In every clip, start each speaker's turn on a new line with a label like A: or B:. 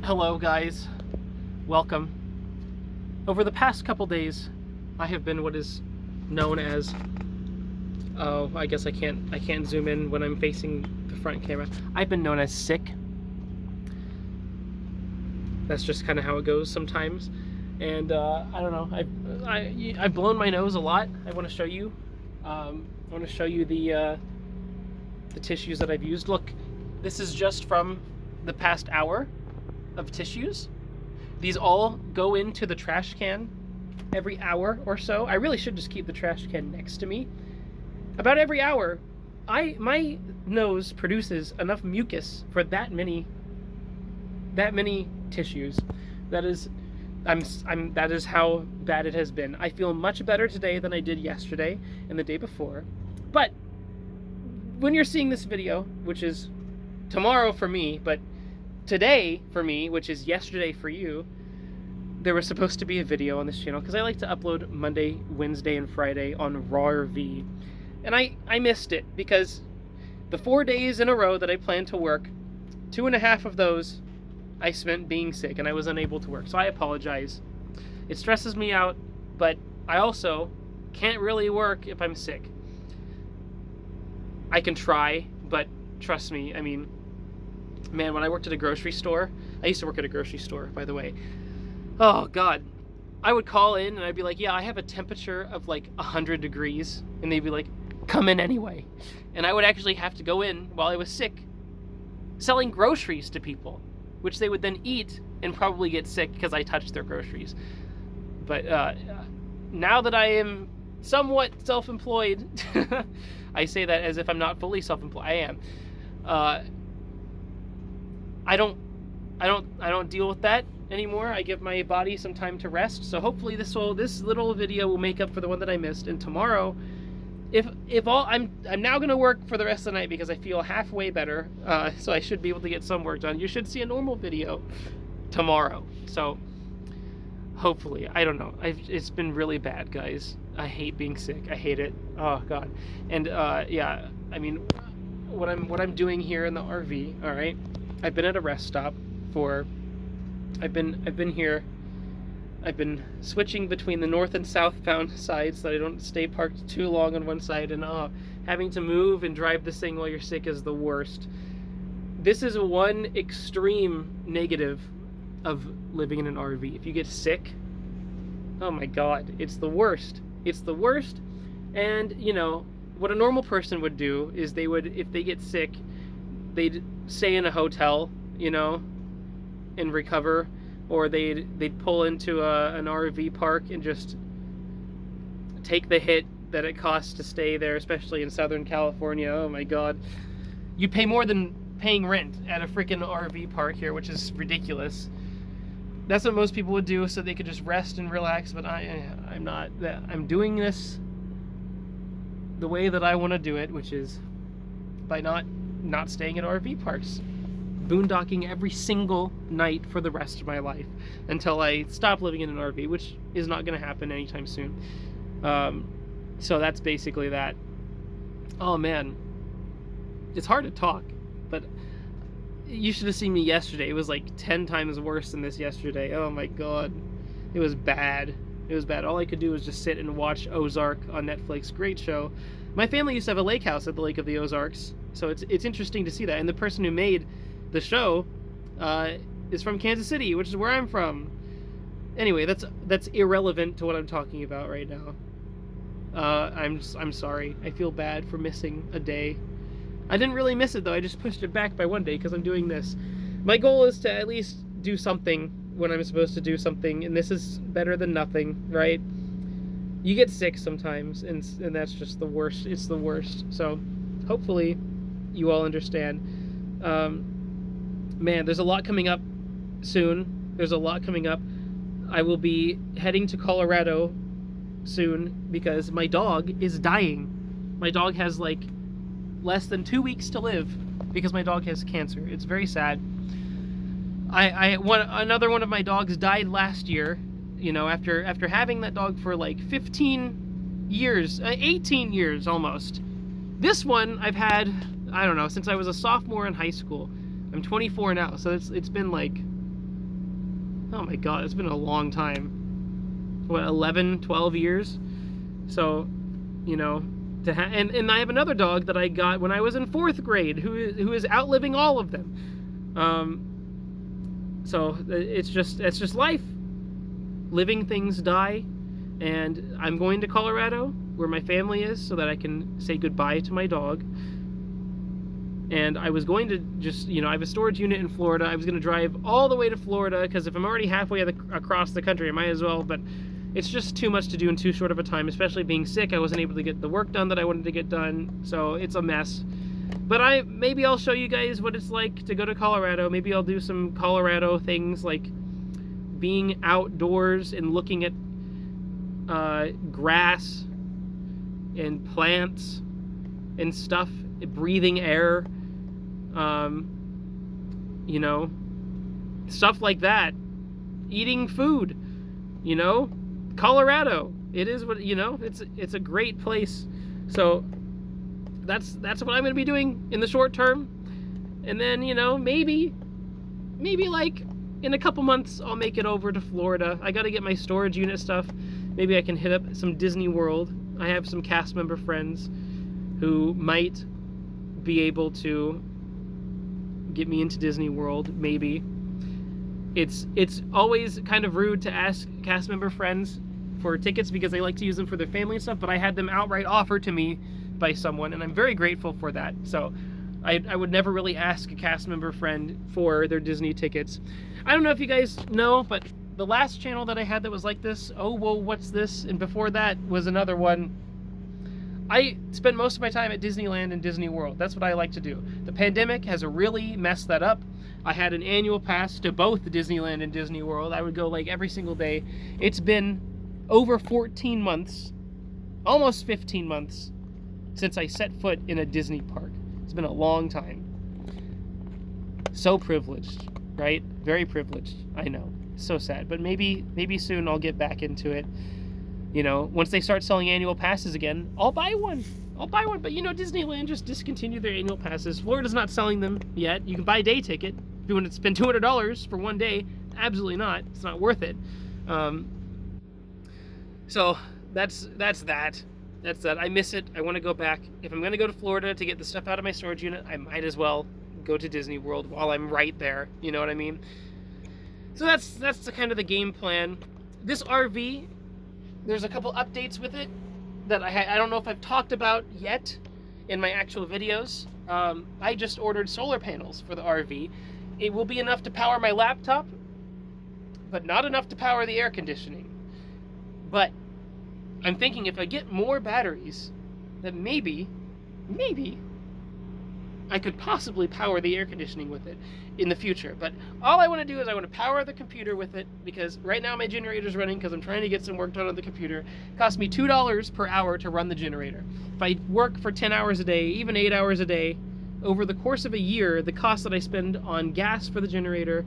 A: Hello guys, welcome. Over the past couple days, I have been what is known as, oh, I guess I can't zoom in when I'm facing the front camera. I've been known as sick. That's just kind of how it goes sometimes. And I don't know, I've blown my nose a lot. I want to show you. I want to show you the tissues that I've used. Look, this is just from the past hour of tissues. These all go into the trash can every hour or so. I really should just keep the trash can next to me. About every hour, my nose produces enough mucus for that many tissues. That is how bad it has been. I feel much better today than I did yesterday and the day before. But when you're seeing this video, which is tomorrow for me, but today for me, which is yesterday for you, there was supposed to be a video on this channel because I like to upload Monday, Wednesday, and Friday on RawrV. And I missed it because the 4 days in a row that I planned to work, 2.5 of those I spent being sick and I was unable to work. So I apologize. It stresses me out, but I also can't really work if I'm sick. I can try, but trust me, I mean, man, when I worked at a grocery store, I used to work at a grocery store, by the way. Oh, God. I would call in and I'd be like, yeah, I have a temperature of like 100 degrees. And they'd be like, come in anyway. And I would actually have to go in while I was sick, selling groceries to people, which they would then eat and probably get sick because I touched their groceries. But now that I am somewhat self-employed, I say that as if I'm not fully self-employed. I am. I don't deal with that anymore. I give my body some time to rest. So hopefully this little video will make up for the one that I missed. And tomorrow, I'm now gonna work for the rest of the night because I feel halfway better. So I should be able to get some work done. You should see a normal video tomorrow. So hopefully, I don't know. It's been really bad, guys. I hate being sick. I hate it. Oh God. And yeah, I mean, what I'm doing here in the RV. All right. I've been at a rest stop for, I've been here, I've been switching between the north and southbound sides so that I don't stay parked too long on one side, and having to move and drive this thing while you're sick is the worst. This is one extreme negative of living in an RV. If you get sick, oh my God, it's the worst. It's the worst. And you know, what a normal person would do is they would, if they get sick, they'd stay in a hotel, you know, and recover, or they'd pull into an RV park and just take the hit that it costs to stay there, especially in Southern California. Oh my God, you pay more than paying rent at a freaking RV park here, which is ridiculous. That's what most people would do so they could just rest and relax, but I'm not. I'm doing this the way that I want to do it, which is by not staying at RV parks, boondocking every single night for the rest of my life until I stop living in an RV, which is not going to happen anytime soon. So that's basically that. Oh man, it's hard to talk, but you should have seen me yesterday. It was like 10 times worse than this yesterday. Oh my God, it was bad. It was bad. All I could do was just sit and watch Ozark on Netflix. Great show. My family used to have a lake house at the Lake of the Ozarks, so it's interesting to see that. And the person who made the show is from Kansas City, which is where I'm from. Anyway, that's irrelevant to what I'm talking about right now. I'm sorry. I feel bad for missing a day. I didn't really miss it though. I just pushed it back by one day because I'm doing this. My goal is to at least do something when I'm supposed to do something, and this is better than nothing, right? You get sick sometimes, and that's just the worst. It's the worst. So hopefully you all understand. Man, there's a lot coming up soon. There's a lot coming up. I will be heading to Colorado soon because my dog is dying. My dog has like less than 2 weeks to live because my dog has cancer. It's very sad. Another one of my dogs died last year, you know, after having that dog for like 15 years, 18 years almost. This one I've had, I don't know, since I was a sophomore in high school. I'm 24 now, so it's been like oh my god, it's been a long time. What, 11, 12 years? So, you know, and I have another dog that I got when I was in 4th grade who is outliving all of them. So it's just life. Living things die, and I'm going to Colorado where my family is so that I can say goodbye to my dog. And I was going to just, you know, I have a storage unit in Florida. I was going to drive all the way to Florida because if I'm already halfway across the country, I might as well, but it's just too much to do in too short of a time, especially being sick. I wasn't able to get the work done that I wanted to get done, so it's a mess. But maybe I'll show you guys what it's like to go to Colorado. Maybe I'll do some Colorado things like being outdoors and looking at grass and plants and stuff, breathing air, you know, stuff like that. Eating food, you know, Colorado. It is what, you know, it's a great place. So that's what I'm going to be doing in the short term. And then, you know, maybe like in a couple months I'll make it over to Florida. I got to get my storage unit stuff. Maybe I can hit up some Disney World. I have some cast member friends who might be able to get me into Disney World, maybe. It's always kind of rude to ask cast member friends for tickets because they like to use them for their family and stuff, but I had them outright offered to me by someone, and I'm very grateful for that. So I would never really ask a cast member friend for their Disney tickets. I don't know if you guys know, but the last channel that I had that was like this, Oh Whoa What's This, and before that was another one. I spend most of my time at Disneyland and Disney World. That's what I like to do. The pandemic has really messed that up. I had an annual pass to both Disneyland and Disney World. I would go like every single day. It's been over 14 months, almost 15 months, since I set foot in a Disney park. It's been a long time. So privileged, right? Very privileged, I know. So sad, but maybe soon I'll get back into it. You know, once they start selling annual passes again, I'll buy one. But you know, Disneyland just discontinued their annual passes. Florida's not selling them yet. You can buy a day ticket. If you want to spend $200 for one day, absolutely not. It's not worth it. So that's that. That's that. I miss it. I want to go back. If I'm going to go to Florida to get the stuff out of my storage unit, I might as well go to Disney World while I'm right there. You know what I mean? So that's the kind of the game plan. This RV, there's a couple updates with it that I don't know if I've talked about yet in my actual videos. I just ordered solar panels for the RV. It will be enough to power my laptop, but not enough to power the air conditioning. But I'm thinking if I get more batteries, then maybe I could possibly power the air conditioning with it in the future. But all I want to do is I want to power the computer with it, because right now my generator's running because I'm trying to get some work done on the computer. It costs me $2 per hour to run the generator. If I work for 10 hours a day, even 8 hours a day, over the course of a year, the cost that I spend on gas for the generator,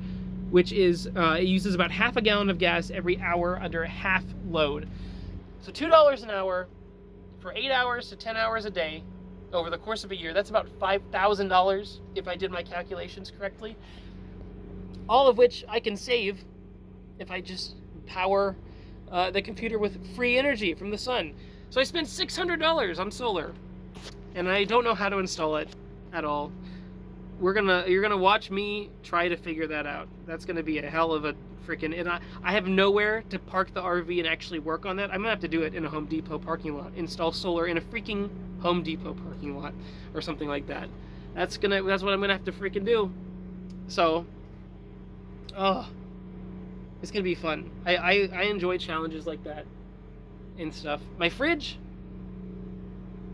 A: which is, it uses about half a gallon of gas every hour under a half load. So $2 an hour for 8 hours to 10 hours a day over the course of a year, that's about $5,000 if I did my calculations correctly. All of which I can save if I just power the computer with free energy from the sun. So I spent $600 on solar, and I don't know how to install it at all. You're gonna watch me try to figure that out. That's gonna be a hell of a freaking, and I have nowhere to park the RV and actually work on that. I'm gonna have to do it in a Home Depot parking lot. Install solar in a freaking Home Depot parking lot or something like that. That's what I'm gonna have to freaking do. So, it's gonna be fun. I enjoy challenges like that and stuff. My fridge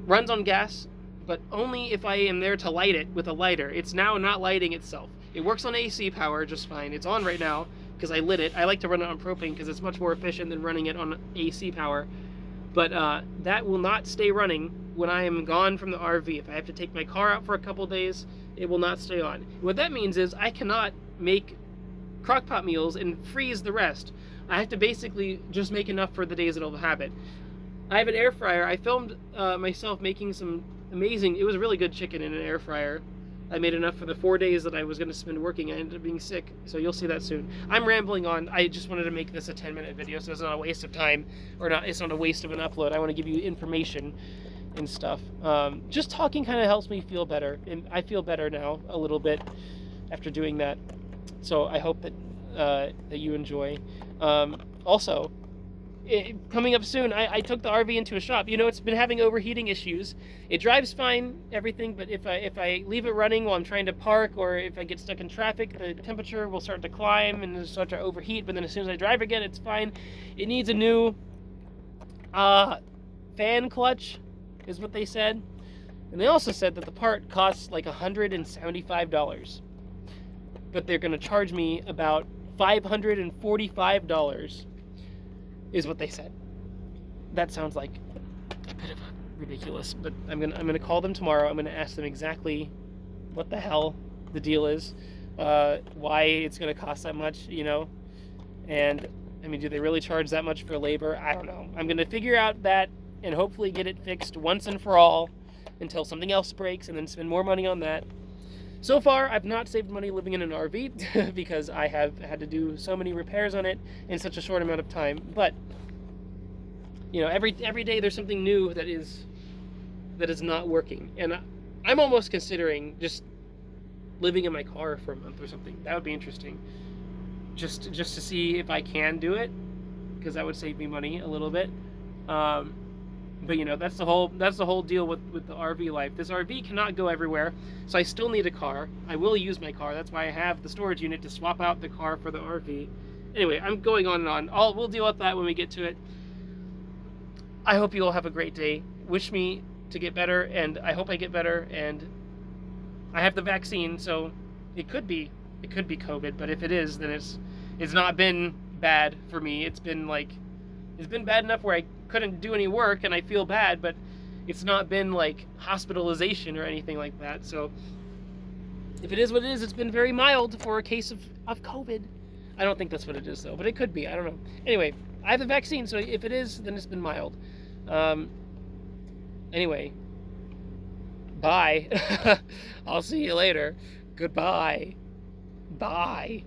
A: runs on gas, but only if I am there to light it with a lighter. It's now not lighting itself. It works on AC power just fine. It's on right now because I lit it. I like to run it on propane because it's much more efficient than running it on AC power. But that will not stay running when I am gone from the RV. If I have to take my car out for a couple days, it will not stay on. What that means is I cannot make crock-pot meals and freeze the rest. I have to basically just make enough for the days that I'll have it. I have an air fryer. I filmed myself making some amazing, it was really good chicken in an air fryer. I made enough for the 4 days that I was going to spend working. I ended up being sick, so you'll see that soon. I'm rambling on. I just wanted to make this a 10-minute video, so it's not a waste of time, or not. It's not a waste of an upload. I want to give you information and stuff. Just talking kind of helps me feel better, and I feel better now a little bit after doing that. So I hope that that you enjoy. Also, coming up soon, I took the RV into a shop. You know, it's been having overheating issues. It drives fine, everything, but if I leave it running while I'm trying to park, or if I get stuck in traffic, the temperature will start to climb and it'll start to overheat. But then as soon as I drive again, it's fine. It needs a new fan clutch, is what they said. And they also said that the part costs like $175, but they're going to charge me about $545, is what they said. That sounds like a bit of a ridiculous, but I'm gonna call them tomorrow. I'm gonna ask them exactly what the hell the deal is, why it's gonna cost that much, you know. And I mean, do they really charge that much for labor? I don't know. I'm gonna figure out that and hopefully get it fixed once and for all until something else breaks, and then spend more money on that. So far, I've not saved money living in an RV because I have had to do so many repairs on it in such a short amount of time. But you know, every day there's something new that is not working, and I'm almost considering just living in my car for a month or something. That would be interesting, just to see if I can do it, because that would save me money a little bit. But you know, that's the whole deal with the RV life. This RV cannot go everywhere, so I still need a car. I will use my car. That's why I have the storage unit, to swap out the car for the RV. Anyway, I'm going on and on. We'll deal with that when we get to it. I hope you all have a great day. Wish me to get better, and I hope I get better. And I have the vaccine, so it could be COVID. But if it is, then it's not been bad for me. It's been bad enough where I couldn't do any work and I feel bad, but it's not been like hospitalization or anything like that. So if it is what it is, it's been very mild for a case of COVID. I don't think that's what it is though, but it could be. I don't know. Anyway, I have the vaccine, so if it is, then it's been mild. Anyway, bye. I'll see you later. Goodbye. Bye.